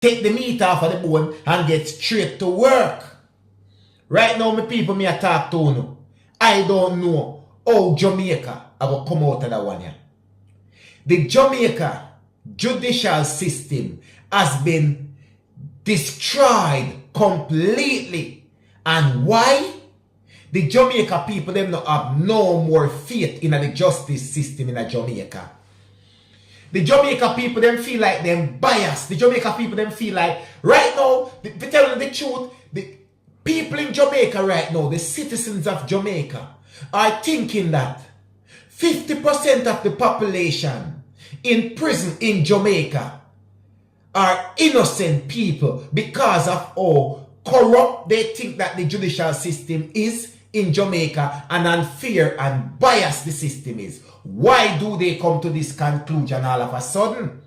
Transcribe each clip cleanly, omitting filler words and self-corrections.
take the meat off of the bone and get straight to work. Right now, my people, me a talk to you. I don't know how Jamaica will come out of that one here. The Jamaica judicial system has been destroyed completely. And why? The Jamaica people, them not have no more faith in the justice system in Jamaica. The Jamaica people, them feel like them biased. The Jamaica people, them feel like, right now, to tell you the truth, the people in Jamaica right now, the citizens of Jamaica, are thinking that 50% of the population in prison in Jamaica are innocent people because of how corrupt they think that the judicial system is in Jamaica and unfair and biased the system is. Why do they come to this conclusion all of a sudden?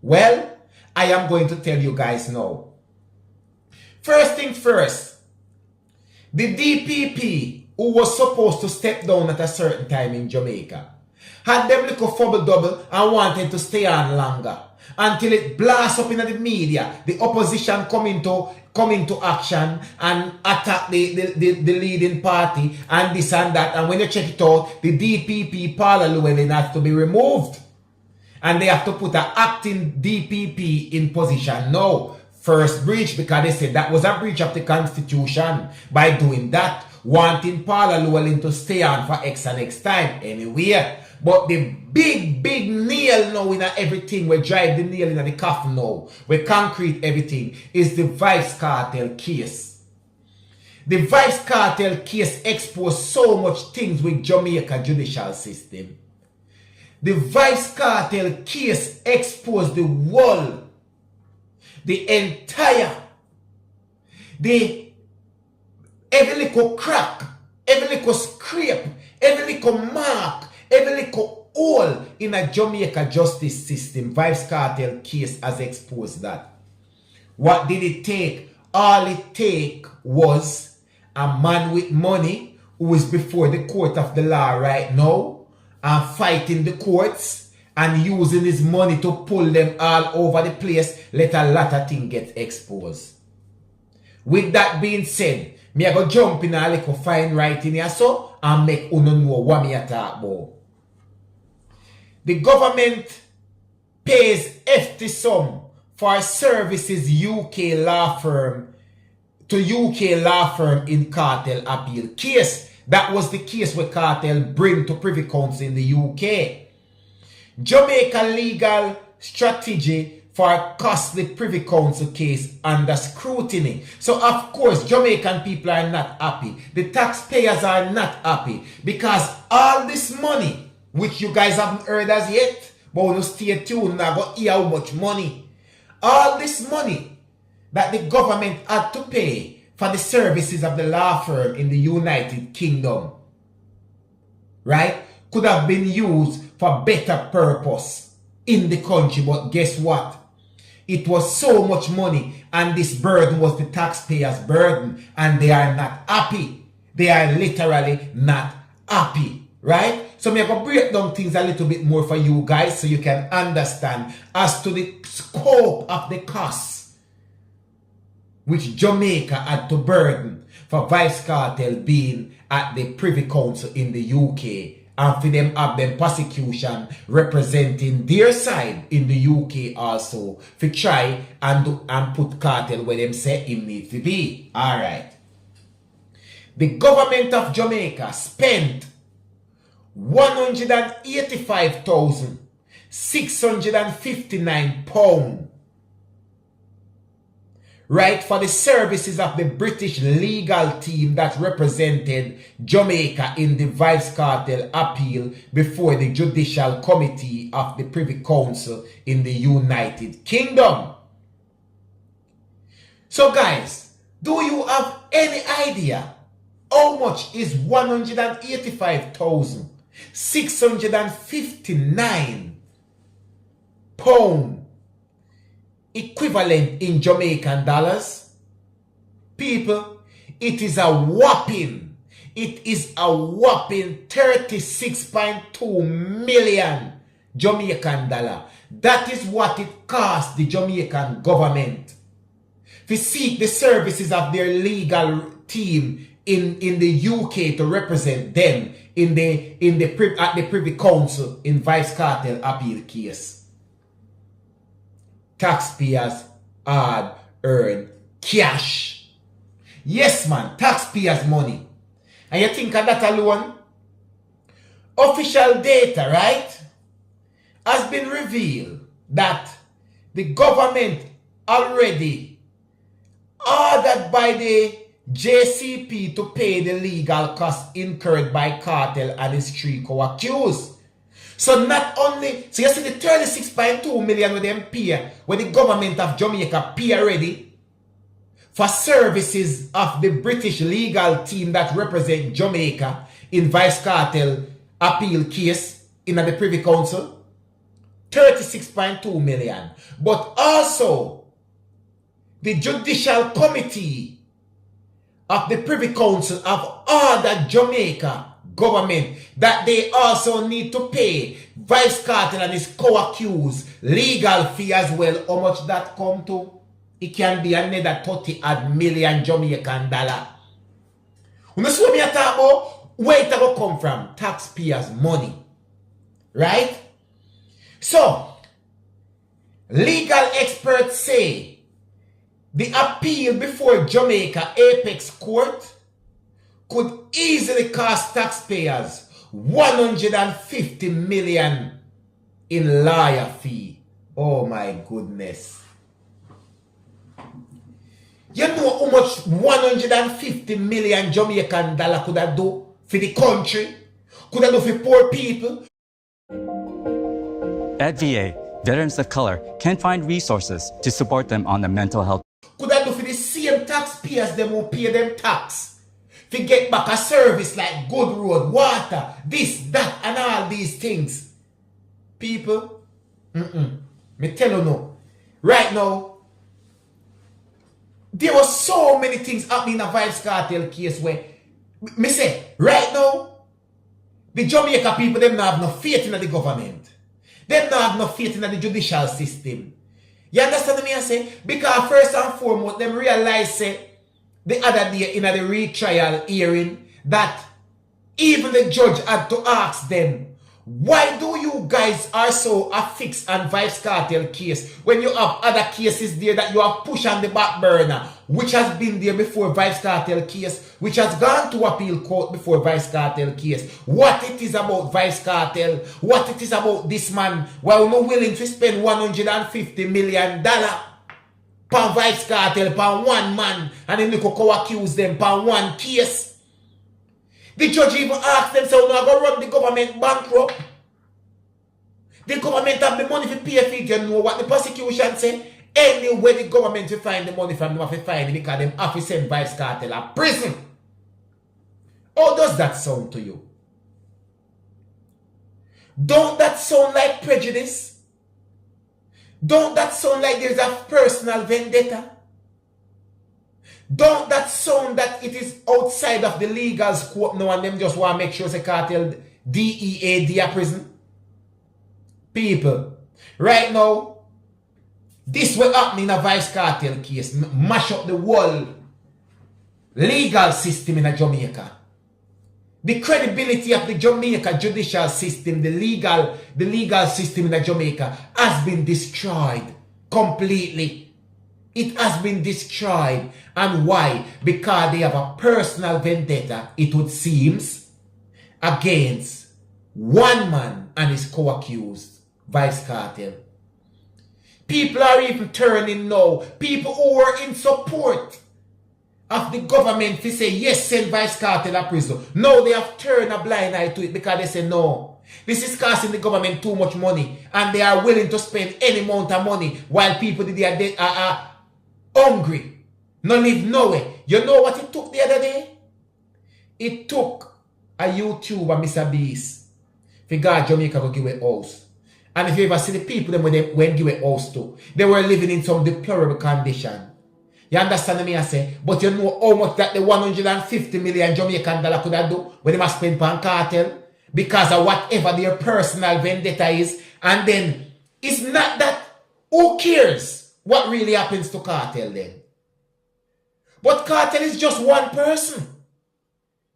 Well, I am going to tell you guys now. First thing first, the DPP, who was supposed to step down at a certain time in Jamaica, had them little fubble double and wanted to stay on longer until it blasts up in the media. The opposition come into action and attack the leading party and this and that. And when you check it out, the DPP Paula Llewellyn has to be removed. And they have to put an acting DPP in position now. First breach, because they said that was a breach of the Constitution by doing that, wanting Paula Llewellyn to stay on for X and X time anyway. But the big nail now in everything, we drive the nail in the coffin now, we concrete everything, is the vybz kartel case. The vybz kartel case exposed so much things with Jamaica judicial system. The vybz kartel case exposed the whole, the entire, every little crack, every little scrape, every little mark, every little hole in a Jamaica justice system. Vybz kartel case has exposed that. What did it take? All it take was a man with money who is before the court of the law right now and fighting the courts and using his money to pull them all over the place. Let a lot of things get exposed. With that being said, me I go jump in a little fine writing here so and make uno know what me a talk about. The government pays hefty sum for services UK law firm in cartel appeal case. That was the case where cartel bring to Privy Council in the UK. Jamaica legal strategy for costly Privy Council case under scrutiny. So of course Jamaican people are not happy. The taxpayers are not happy because all this money, which you guys haven't heard as yet, but when you stay tuned now, go hear how much money. All this money that the government had to pay for the services of the law firm in the United Kingdom, right, could have been used for better purpose in the country. But guess what? It was so much money and this burden was the taxpayers' burden and they are not happy. They are literally not happy, right? So I'm going to break down things a little bit more for you guys so you can understand as to the scope of the costs which Jamaica had to burden for vybz kartel being at the Privy Council in the UK and for them have them prosecution representing their side in the UK also to try and put cartel where them say it needs to be. Alright. The government of Jamaica spent £185,659, right, for the services of the British legal team that represented Jamaica in the vybz kartel appeal before the Judicial Committee of the Privy Council in the United Kingdom. So guys, do you have any idea how much is £185,659 equivalent in Jamaican dollars? People, it is a whopping 36.2 million Jamaican dollar. That is what it cost the Jamaican government to seek the services of their legal team in the UK to represent them at the Privy Council in Vybz Kartel appeal case. Taxpayers hard earned cash. Yes, man, taxpayers' money. And you think of that alone? Official data, right, has been revealed that the government already ordered by the JCP to pay the legal costs incurred by Kartel and his three co-accused. So not only, so you see the 36.2 million with them pay, where the government of Jamaica pay already for services of the British legal team that represent Jamaica in Vybz Kartel appeal case in the Privy Council, 36.2 million. But also, the Judicial Committee of the Privy Council have ordered Jamaica government that they also need to pay Vybz Kartel and his co-accused legal fee as well. How much that come to? It can be another 30 million Jamaican dollar. You know what I talk about? Where it will come from? Taxpayers' money. Right? So, legal experts say the appeal before Jamaica Apex Court could easily cost taxpayers 150 million in lawyer fee. Oh my goodness. You know how much 150 million Jamaican dollar could I do for the country? Could I do for poor people? At VA, veterans of color can find resources to support them on their mental health. Could I do for the same taxpayers them who pay them tax? To get back a service like good road, water, this, that, and all these things. People, me tell you no. Right now, there were so many things happening in a Vybz Kartel case where, me say, right now, the Jamaica people, them not have no faith in the government. Them not have no faith in the judicial system. You understand me I say? Because first and foremost, them realize say, the other day in the retrial hearing that even the judge had to ask them, why do you guys are so affixed on Vybz Kartel case when you have other cases there that you have pushed on the back burner, which has been there before Vybz Kartel case, which has gone to appeal court before Vybz Kartel case. What it is about Vybz Kartel, what it is about this man, why we're not willing to spend $150 million per Vybz Kartel, per one man, and then you could co-accuse them per one case. The judge even asked them, so now go run the government bankrupt. The government have the money to pay for it. You know what the prosecution say? Anywhere the government will find the money from, them have to find it because them have to send Vybz Kartel to prison. How does that sound to you? Don't that sound like prejudice? Don't that sound like there's a personal vendetta? Don't that sound that it is outside of the legal scope now and them just want to make sure the cartel DEA a prison? People, right now, this will happen in a Vybz Kartel case, mash up the whole legal system in Jamaica. The credibility of the Jamaica judicial system, the legal system in Jamaica has been destroyed completely. It has been destroyed. And why? Because they have a personal vendetta, it would seem, against one man and his co-accused, Vybz Kartel. People are even turning now. People who were in support of the government to say, yes, send Vybz Kartel to prison. Now they have turned a blind eye to it because they say, no, this is costing the government too much money. And they are willing to spend any amount of money while people are hungry. No live nowhere. You know what it took the other day? It took a YouTuber, Mr. Beast, for God Jamaica to give a house. And if you ever see the people them when they went give a house to, they were living in some deplorable condition. You understand me I say? But you know how much that the 150 million Jamaican dollar could have do when they must spend on cartel? Because of whatever their personal vendetta is. And then, it's not that, who cares what really happens to cartel then? But Kartel is just one person.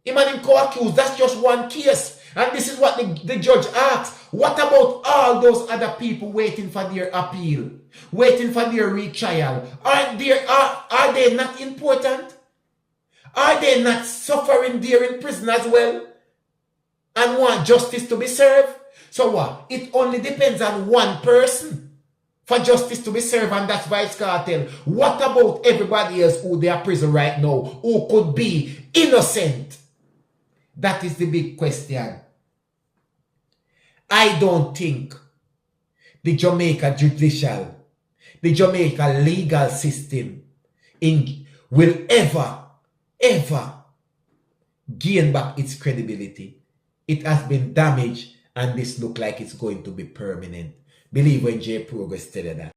Him and him co-accused, that's just one case. And this is what the judge asked. What about all those other people waiting for their appeal? Waiting for their retrial? Are they not important? Are they not suffering there in prison as well? And want justice to be served? So what? It only depends on one person for justice to be served, and that's vybz Kartel. What about everybody else who they are prison right now, who could be innocent? That is the big question. I don't think the Jamaica judicial, the Jamaica legal system will ever gain back its credibility. It has been damaged, and this looks like it's going to be permanent. Believe when Jayy Progress tell you that.